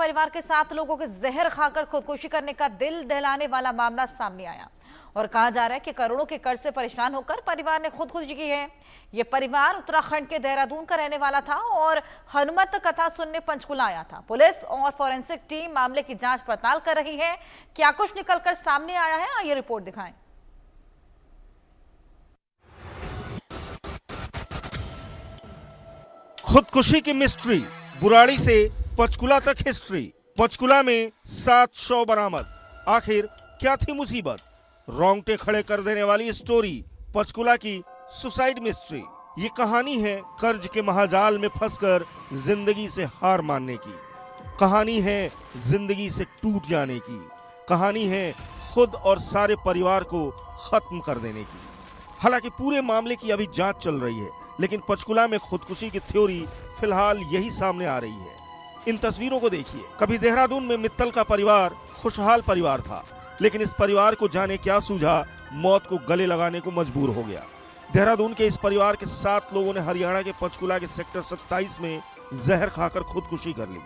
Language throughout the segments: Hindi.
परिवार के 7 लोगों के जहर खाकर खुदकुशी करने का दिल दहलाने वाला मामला सामने आया और कहा जा रहा है कि करोड़ों के कर्ज से परेशान होकर परिवार ने खुदकुशी की है। यह परिवार उत्तराखंड के देहरादून का रहने वाला था और हनुमत कथा सुनने पंचकुला आया था। पुलिस और फॉरेंसिक टीम मामले की जांच पड़ताल कर रही है। क्या कुछ निकलकर सामने आया है, आइए रिपोर्ट दिखाएं। खुदकुशी की मिस्ट्री, बुराड़ी से पंचकुला तक हिस्ट्री। पंचकुला में 7 शव बरामद, आखिर क्या थी मुसीबत? रोंगटे खड़े कर देने वाली स्टोरी, पंचकुला की सुसाइड मिस्ट्री। ये कहानी है कर्ज के महाजाल में फंसकर जिंदगी से हार मानने की, कहानी है जिंदगी से टूट जाने की, कहानी है खुद और सारे परिवार को खत्म कर देने की। हालांकि पूरे मामले की अभी जांच चल रही है, लेकिन पंचकुला में खुदकुशी की थ्योरी फिलहाल यही सामने आ रही है। इन तस्वीरों को देखिए। कभी देहरादून में मित्तल का परिवार खुशहाल परिवार था, लेकिन इस परिवार को जाने क्या सूझा, मौत को गले लगाने को मजबूर हो गया। देहरादून के इस परिवार के 7 लोगों ने हरियाणा के पंचकुला के सेक्टर 27 में जहर खाकर खुदकुशी कर ली।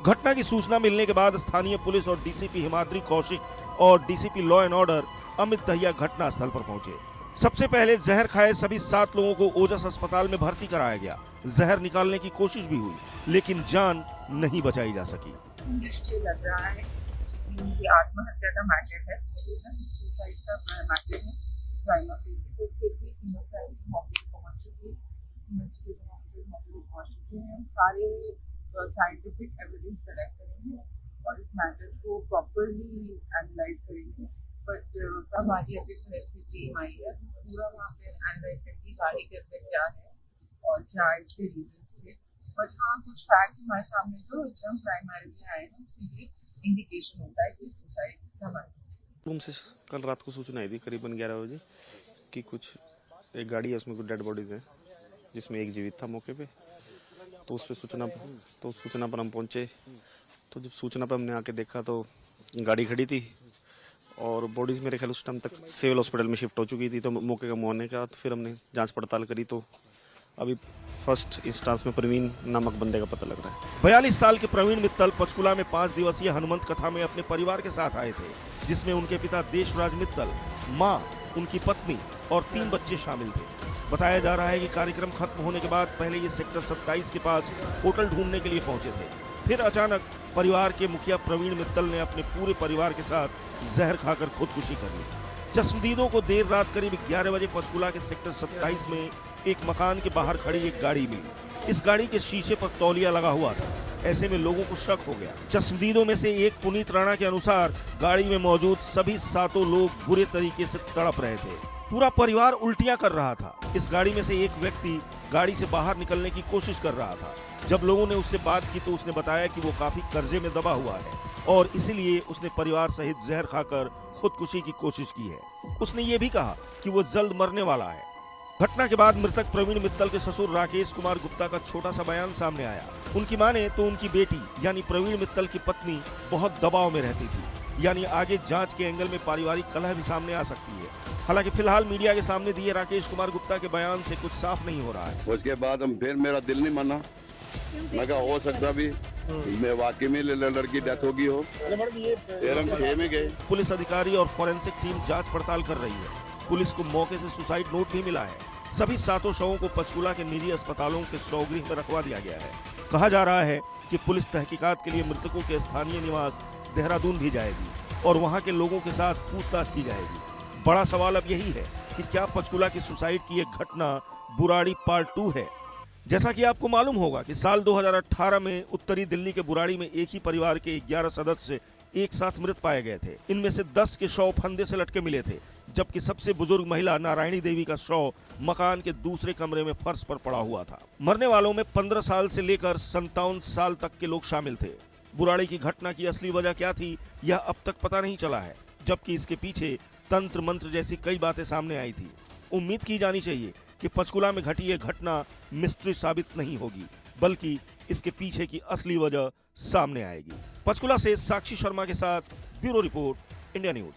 घटना की सूचना मिलने के बाद स्थानीय पुलिस और डीसीपी हिमाद्री कौशिक और DCP law and order Amit Dahiya घटनास्थल पर पहुंचे। सबसे पहले जहर खाए सभी 7 लोगों को ओजस अस्पताल में भर्ती कराया गया। जहर निकालने की कोशिश भी हुई, लेकिन जान नहीं बचाई जा सकी। मुझे लग रहा है कि आत्महत्या का मैटर है, सुसाइड का मैटर है। क्राइम ऑफिसर को फिर भी मौके पर पहुंच चुकी है, इन्वेस्टिगेशन ऑफिसर मौके पर पहुंच चुके हैं, सारे साइंटिफिक एविडेंस कलेक्ट करेंगे और इस मैटर को प्रॉपरली एनालाइज करेंगे। बट हमारी अभी फोरेंसिक टीम आई है, पूरा वहाँ पे एनालाइज करके गाड़ी के अंदर क्या है और क्या इसके रीजंस थे। बट हाँ, कुछ फैक्ट्स हमारे सामने जो एकदम प्राइमरीली आए हैं, उससे इंडिकेशन होता है कि सुसाइड का मैटर। रूम से कल रात को सूचना आई थी करीबन 11 बजे कि कुछ एक गाड़ी है, उसमें कुछ डेड बॉडीज हैं, जिसमें एक जीवित था मौके पे। तो उस पर सूचना पर हम पहुंचे। तो जब सूचना पर हमने आके देखा तो गाड़ी खड़ी थी और बॉडीज मेरे ख्याल उस टाइम तक सिविल हॉस्पिटल में शिफ्ट हो चुकी थी। तो मौके का होने के बाद फिर हमने जांच पड़ताल करी तो अभी फर्स्ट इंस्टांस में प्रवीण नामक बंदे का पता लग रहा है। 42 साल के प्रवीण मित्तल पंचकुला में 5 दिवसीय हनुमंत कथा में अपने परिवार के साथ आए थे, जिसमें उनके पिता देशराज मित्तल, मां, उनकी पत्नी और 3 बच्चे शामिल थे। बताया जा रहा है कि कार्यक्रम खत्म होने के बाद पहले ये सेक्टर 27 के पास होटल ढूंढने के लिए पहुंचे थे। फिर अचानक परिवार के मुखिया प्रवीण मित्तल ने अपने पूरे परिवार के साथ जहर खाकर खुदकुशी कर ली। जश्नदीदों को देर रात करीब 11 बजे पंचकुला के सेक्टर 27 में एक मकान के बाहर खड़ी एक गाड़ी मिली। इस गाड़ी के शीशे पर तौलिया लगा हुआ था। ऐसे में लोगों को शक हो गया। जश्नदीदों में से एक पुनीत राणा के अनुसार गाड़ी में मौजूद सभी 7 लोग बुरे तरीके से तड़प रहे थे। पूरा परिवार उल्टियां कर रहा था। इस गाड़ी में से एक व्यक्ति गाड़ी से बाहर निकलने की कोशिश कर रहा था। जब लोगों ने उससे बात की तो उसने बताया कि वो काफी कर्जे में दबा हुआ है और इसीलिए उसने परिवार सहित जहर खाकर खुदकुशी की कोशिश की है। उसने ये भी कहा कि वो जल्द मरने वाला है। घटना के बाद मृतक प्रवीण मित्तल के ससुर राकेश कुमार गुप्ता का छोटा सा बयान सामने आया। उनकी माने तो उनकी बेटी यानी प्रवीण मित्तल की पत्नी बहुत दबाव में रहती थी, यानी आगे जांच के एंगल में पारिवारिक कलह भी सामने आ सकती है। हालांकि फिलहाल मीडिया के सामने दिए राकेश कुमार गुप्ता के बयान से कुछ साफ नहीं हो रहा है। उसके बाद हम फिर मेरा दिल नहीं माना, मैं कहा हो सकता भी मैं वाकई में लड़की डेथ होगी हो। फिर हम 6 में गए। पुलिस अधिकारी और फॉरेंसिक टीम जांच पड़ताल कर रही है। पुलिस को मौके से सुसाइड नोट भी मिला है। सभी 7 शवों को पंचकुला के निजी अस्पतालों के शवगृह में रखवा दिया गया है। कहा जा रहा है कि पुलिस तहकीकात के लिए मृतकों के स्थानीय निवास देहरादून भी जाएगी और वहां के लोगों के साथ पूछताछ की जाएगी। बड़ा सवाल अब यही है कि क्या पंचकुला की सुसाइड की एक घटना बुराड़ी पार्ट 2 है? जैसा कि आपको मालूम होगा कि साल 2018 में उत्तरी दिल्ली के बुराड़ी में एक ही परिवार के 11 सदस्य एक साथ मृत पाए गए थे। इनमें से 10 के शव फंदे से लटके मिले थे, जबकि सबसे बुजुर्ग महिला नारायणी देवी का शव मकान के दूसरे कमरे में फर्श पर पड़ा हुआ था। मरने वालों में 15 साल से लेकर 57 साल तक के लोग शामिल थे। बुराड़ी की घटना की असली वजह क्या थी, यह अब तक पता नहीं चला है, जबकि इसके पीछे तंत्र मंत्र जैसी कई बातें सामने आई थी। उम्मीद की जानी चाहिए कि पंचकुला में घटी यह घटना मिस्ट्री साबित नहीं होगी, बल्कि इसके पीछे की असली वजह सामने आएगी। पंचकुला से साक्षी शर्मा के साथ ब्यूरो रिपोर्ट, इंडिया न्यूज।